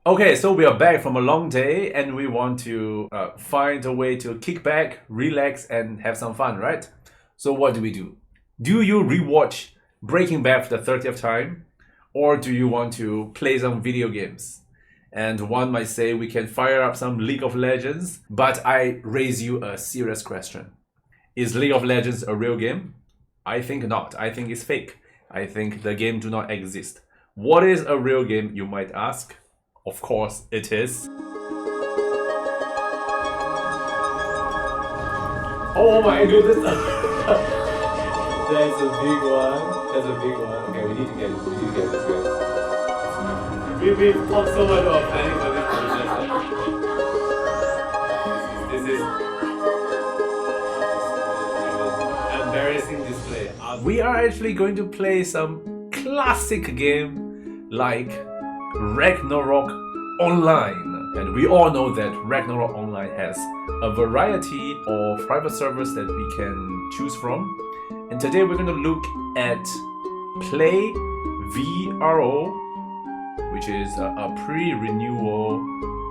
Okay, so we are back from a long day and we want to find a way to kick back, relax, and have some fun, right? So what do we do? Do you rewatch Breaking Bad for the 30th time? Or do you want to play some video games? And one might say we can fire up some League of Legends, but I raise you a serious question. Is League of Legends a real game? I think not. I think it's fake. I think the game do not exist. What is a real game, you might ask? Of course it is. Oh my goodness! That's a big one. That's a big one. Okay, we need to get this guys. We've talked so much about planning for this process. This is embarrassing display. We are actually going to play some classic game like Ragnarok Online. And we all know that Ragnarok Online has a variety of private servers that we can choose from. And today we're going to look at Play-VRO, which is a pre-renewal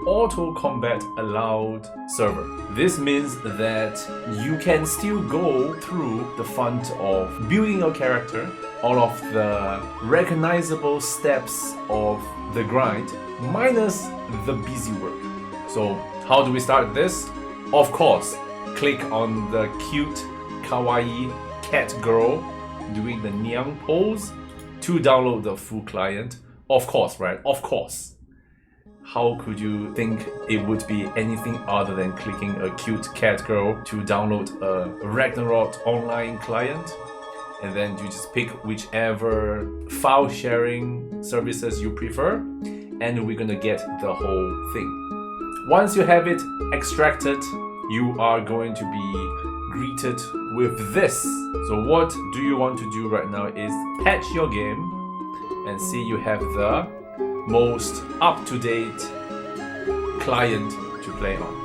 auto-combat allowed server. This means that you can still go through the fun of building your character, all of the recognizable steps of the grind, minus the busy work. So how do we start this? Of course, click on the cute, kawaii cat girl doing the Nyang pose to download the full client. Of course, right? Of course. How could you think it would be anything other than clicking a cute cat girl to download a Ragnarok Online client? And then you just pick whichever file sharing services you prefer, and we're gonna get the whole thing. Once you have it extracted, you are going to be greeted with this. So what do you want to do right now is patch your game and see you have the most up-to-date client to play on.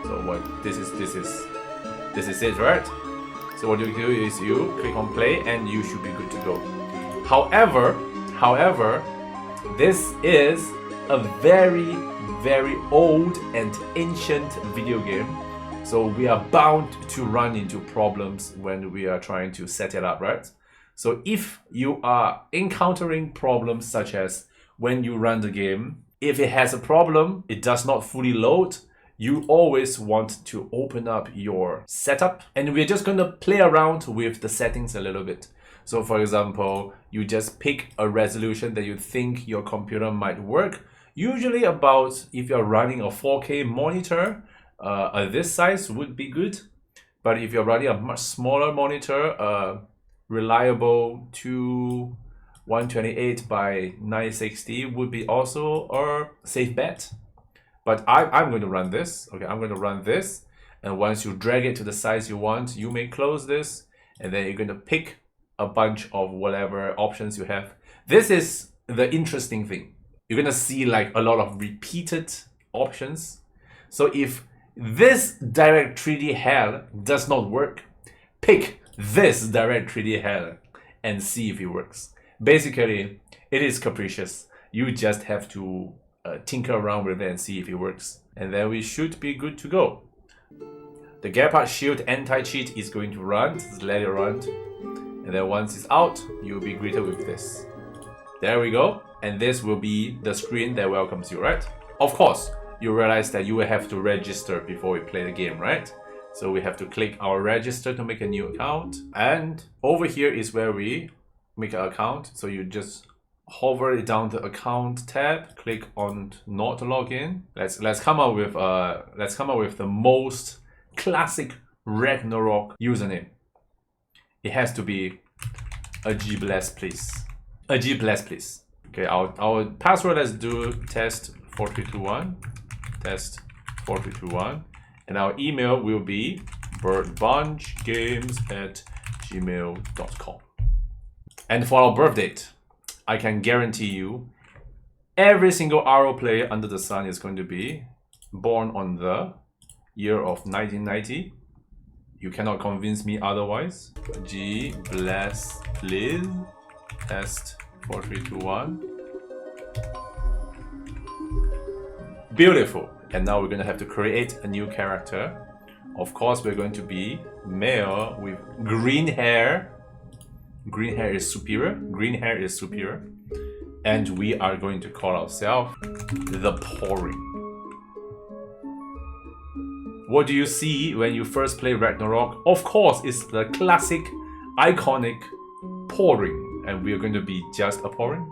So what this is it, right? So what you do is you click on play and you should be good to go. However, this is a very, very old and ancient video game. So we are bound to run into problems when we are trying to set it up, right? So if you are encountering problems such as when you run the game, if it has a problem, it does not fully load, you always want to open up your setup, and we're just going to play around with the settings a little bit. So for example, you just pick a resolution that you think your computer might work. Usually about, if you're running a 4K monitor, this size would be good. But if you're running a much smaller monitor, reliable to 128 by 960 would be also a safe bet. But I'm going to run this. Okay, I'm going to run this. And once you drag it to the size you want, you may close this. And then you're going to pick a bunch of whatever options you have. This is the interesting thing. You're going to see like a lot of repeated options. So if this direct 3D hell does not work, pick this direct 3D hell and see if it works. Basically, it is capricious. You just have to tinker around with it and see if it works. And then we should be good to go. The Gepard Shield anti-cheat is going to run. Just let it run. And then once it's out, you'll be greeted with this. There we go. And this will be the screen that welcomes you, right? Of course, you realize that you will have to register before we play the game, right? So we have to click our register to make a new account. And over here is where we make an account. So you just hover it down the account tab, click on not login. Let's come up with the most classic Ragnarok username. It has to be a G-Bless, please. A G-Bless, please. Okay, our password, let's do test4321. Test4321. And our email will be birdbunchgames@gmail.com. And for our birth date, I can guarantee you every single RO player under the sun is going to be born on the year of 1990. You cannot convince me otherwise. G bless please. Test 4321. Beautiful. And now we're going to have to create a new character. Of course, we're going to be male with green hair. Green hair is superior. Green hair is superior. And we are going to call ourselves the Pouring. What do you see when you first play Ragnarok? Of course, it's the classic, iconic Pouring. And we are going to be just a Pouring.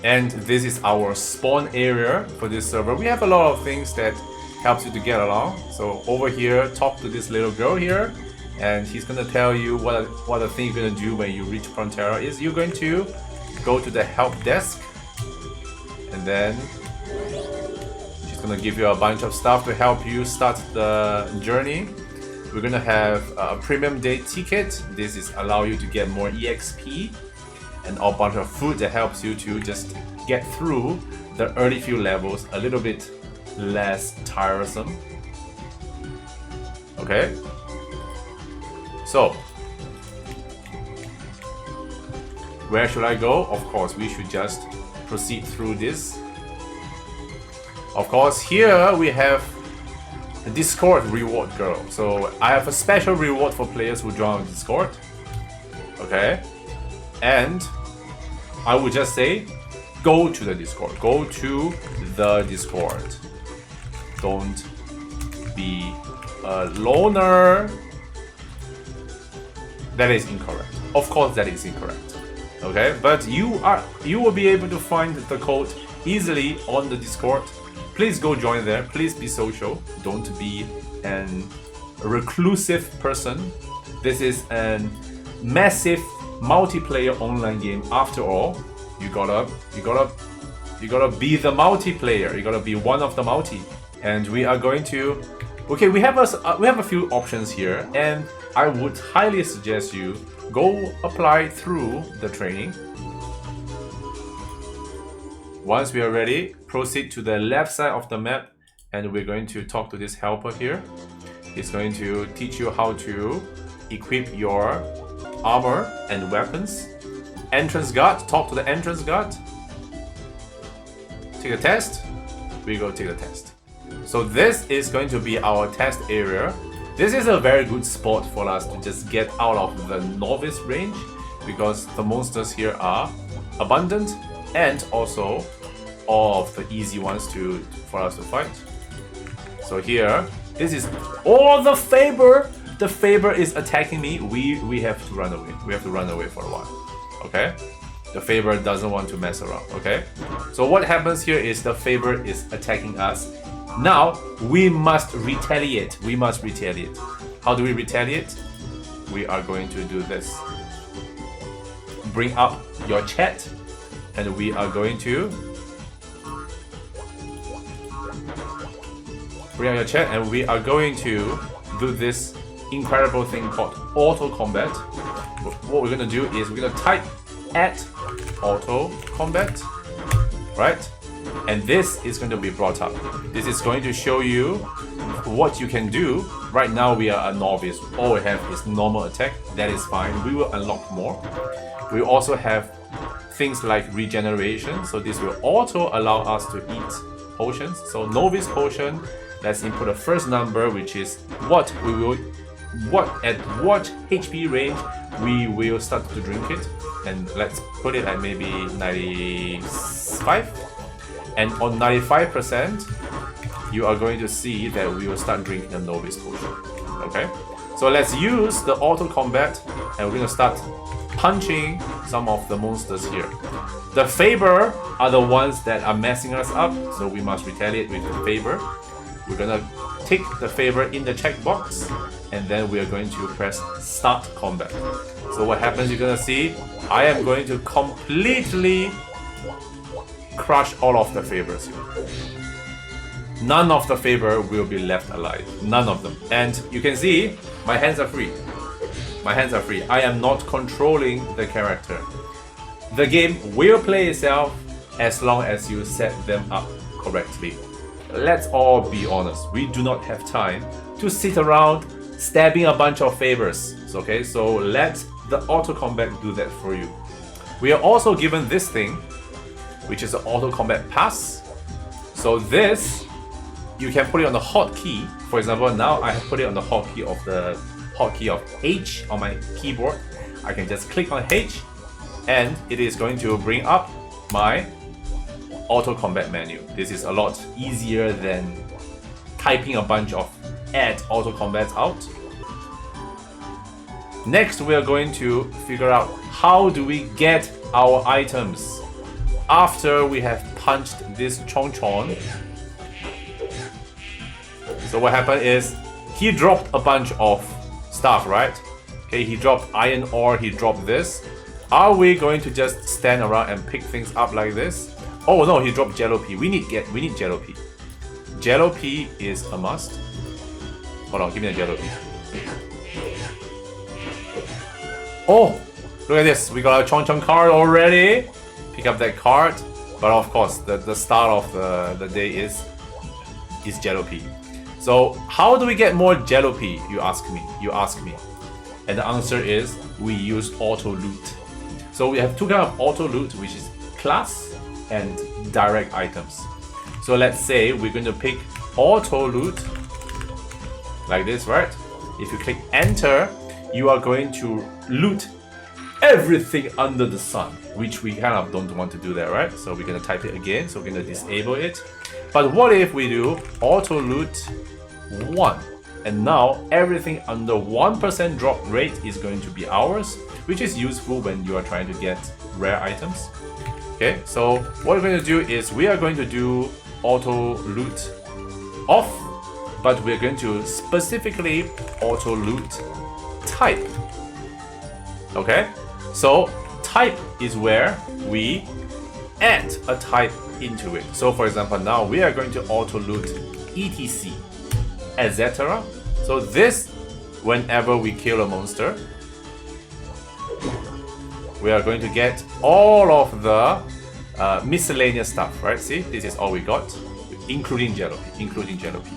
And this is our spawn area for this server. We have a lot of things that helps you to get along. So over here, talk to this little girl here, and he's gonna tell you what the thing you're gonna do when you reach Frontera is you're going to go to the help desk, and then she's gonna give you a bunch of stuff to help you start the journey. We're gonna have a premium day ticket. This is allow you to get more EXP. And a bunch of food that helps you to just get through the early few levels a little bit less tiresome. Okay? So, where should I go? Of course, we should just proceed through this. Of course, here we have the Discord reward girl. So, I have a special reward for players who join Discord. Okay? And I would just say, go to the Discord. Go to the Discord. Don't be a loner. That is incorrect. Of course, that is incorrect. Okay, but you will be able to find the code easily on the Discord. Please go join there. Please be social. Don't be a reclusive person. This is a massive multiplayer online game. After all, you gotta be the multiplayer. You gotta be one of the multi. And we are going to. Okay, we have a few options here, and I would highly suggest you go apply through the training. Once we are ready, proceed to the left side of the map, and we're going to talk to this helper here. He's going to teach you how to equip your armor and weapons. Entrance guard, talk to the entrance guard. Take a test. We go take the test. So this is going to be our test area. This is a very good spot for us to just get out of the novice range, because the monsters here are abundant and also all of the easy ones for us to fight. So here, this is the Faber. The Faber is attacking me. We have to run away. We have to run away for a while. Okay? The Faber doesn't want to mess around. Okay? So what happens here is the Faber is attacking us. Now we must retaliate. We must retaliate. How do we retaliate? We are going to do this. Bring up your chat, and we are going to do this incredible thing called auto combat. What we're gonna do is we're gonna type at auto combat, right? And this is going to be brought up. This is going to show you what you can do. Right now we are a novice. All we have is normal attack. That is fine. We will unlock more. We also have things like regeneration. So this will also allow us to eat potions. So novice potion. Let's input the first number, which is what HP range we will start to drink it. And let's put it at maybe 95. And on 95%, you are going to see that we will start drinking a novice potion. Okay? So let's use the auto combat, and we're going to start punching some of the monsters here. The Faber are the ones that are messing us up, so we must retaliate with the Faber. We're going to tick the Faber in the checkbox, and then we are going to press start combat. So what happens, you're going to see, I am going to completely crush all of the Fabers here. None of the Faber will be left alive. None of them. And you can see, my hands are free. My hands are free. I am not controlling the character. The game will play itself as long as you set them up correctly. Let's all be honest. We do not have time to sit around stabbing a bunch of Fabers. Okay, so let the auto combat do that for you. We are also given this thing. which is the auto combat pass. So this, you can put it on the hotkey. For example, now I put it on the hotkey of H on my keyboard. I can just click on H, and it is going to bring up my auto combat menu. This is a lot easier than typing a bunch of add auto combats out. Next, we are going to figure out how do we get our items after we have punched this Chong Chong. So what happened is he dropped a bunch of stuff, right? Okay, he dropped iron ore, he dropped this. Are we going to just stand around and pick things up like this? Oh no, he dropped Jello Pea. We need Jello Pea. Jello Pea is a must. Hold on, give me the Jello Pea. Oh, look at this. We got a Chong Chong card already. Pick up that card. But of course, the start of the day is Jello Pea. So how do we get more Jello Pea? You ask me. And the answer is we use auto loot. So we have two kinds of auto loot, which is class and direct items. So let's say we're going to pick auto loot like this, right? If you click enter, you are going to loot everything under the sun, which we kind of don't want to do that, right? So we're going to type it again. So we're going to disable it. But what if we do auto loot 1? And now everything under 1% drop rate is going to be ours, which is useful when you are trying to get rare items. Okay, so what we're going to do is we are going to do auto loot off, but we're going to specifically auto loot type. Okay, so type is where we add a type into it. So for example, now we are going to auto loot etc, etc. So this, whenever we kill a monster, we are going to get all of the miscellaneous stuff, right? See, this is all we got, including Jello Pea.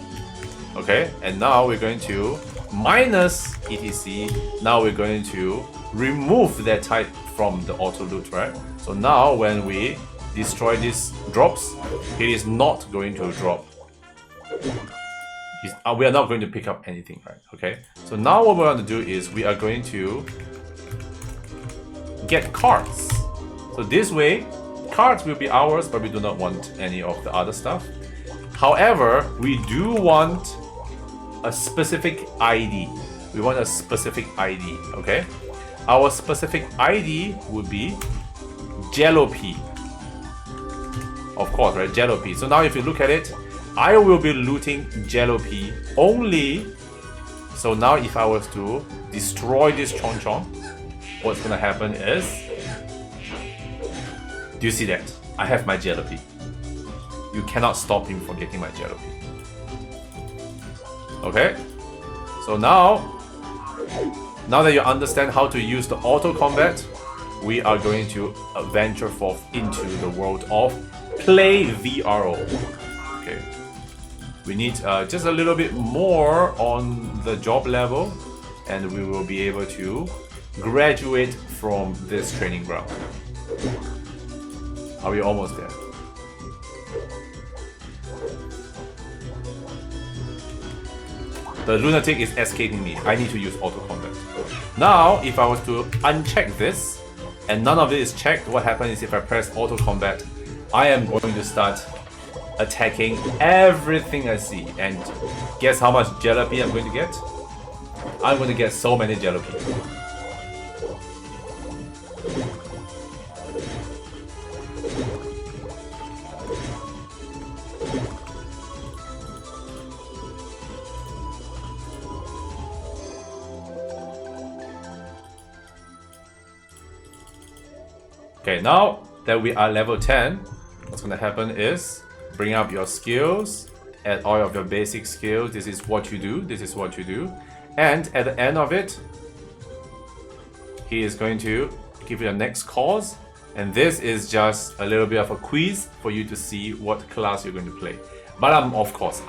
Okay, and now we're going to minus etc. Now we're going to remove that type from the auto loot, right? So now when we destroy these drops, it is not going to drop. We are not going to pick up anything, right? Okay, so now what we want to do is we are going to get cards. So this way, cards will be ours, but we do not want any of the other stuff. However, we do want a specific ID. We want a specific ID, okay? Our specific ID would be Jello Pea. Of course, right? Jello Pea. So now if you look at it, I will be looting Jello Pea only. So now if I was to destroy this Chong Chong, what's gonna happen is, do you see that? I have my Jello Pea. You cannot stop him from getting my Jello Pea. Okay? So now that you understand how to use the auto combat, we are going to venture forth into the world of Play-VRO. Okay. We need just a little bit more on the job level, and we will be able to graduate from this training ground. Are we almost there? The lunatic is escaping me. I need to use auto combat. Now, if I was to uncheck this, and none of it is checked, what happens is if I press auto combat, I am going to start attacking everything I see. And guess how much Jello Pea I'm going to get? I'm going to get so many Jello Pea. Okay, now that we are level 10, what's going to happen is bring up your skills, add all of your basic skills. This is what you do, this is what you do. And at the end of it, he is going to give you a next course. And this is just a little bit of a quiz for you to see what class you're going to play. But of course,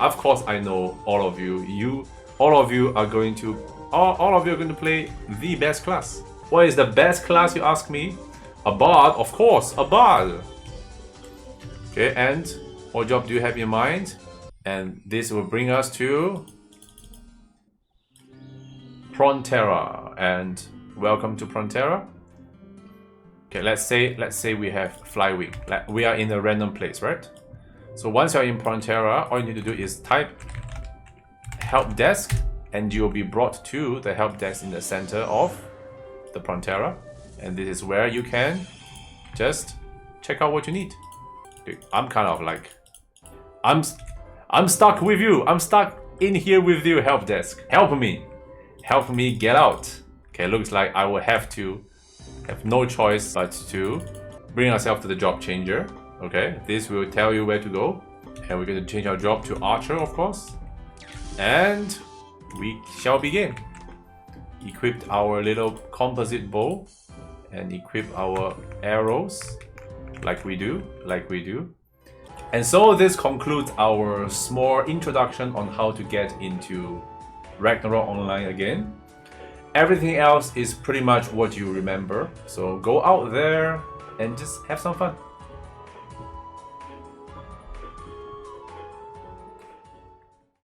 I know all of you are going to play the best class. What is the best class, you ask me? A bard, of course, a bard. Okay, and what job do you have in mind? And this will bring us to Frontera, and welcome to Frontera. Okay, let's say we have Flywing. We are in a random place, right? So once you're in Frontera, all you need to do is type help desk, and you'll be brought to the help desk in the center of the Frontera, and this is where you can just check out what you need. Okay, I'm kind of like, I'm stuck with you. I'm stuck in here with you, help desk. Help me get out. Okay, looks like I will have no choice but to bring ourselves to the job changer. Okay, this will tell you where to go, and we're going to change our job to Archer, of course, and we shall begin. Equipped our little composite bow and equip our arrows like we do. And so this concludes our small introduction on how to get into Ragnarok Online again. Everything else is pretty much what you remember, so go out there and just have some fun.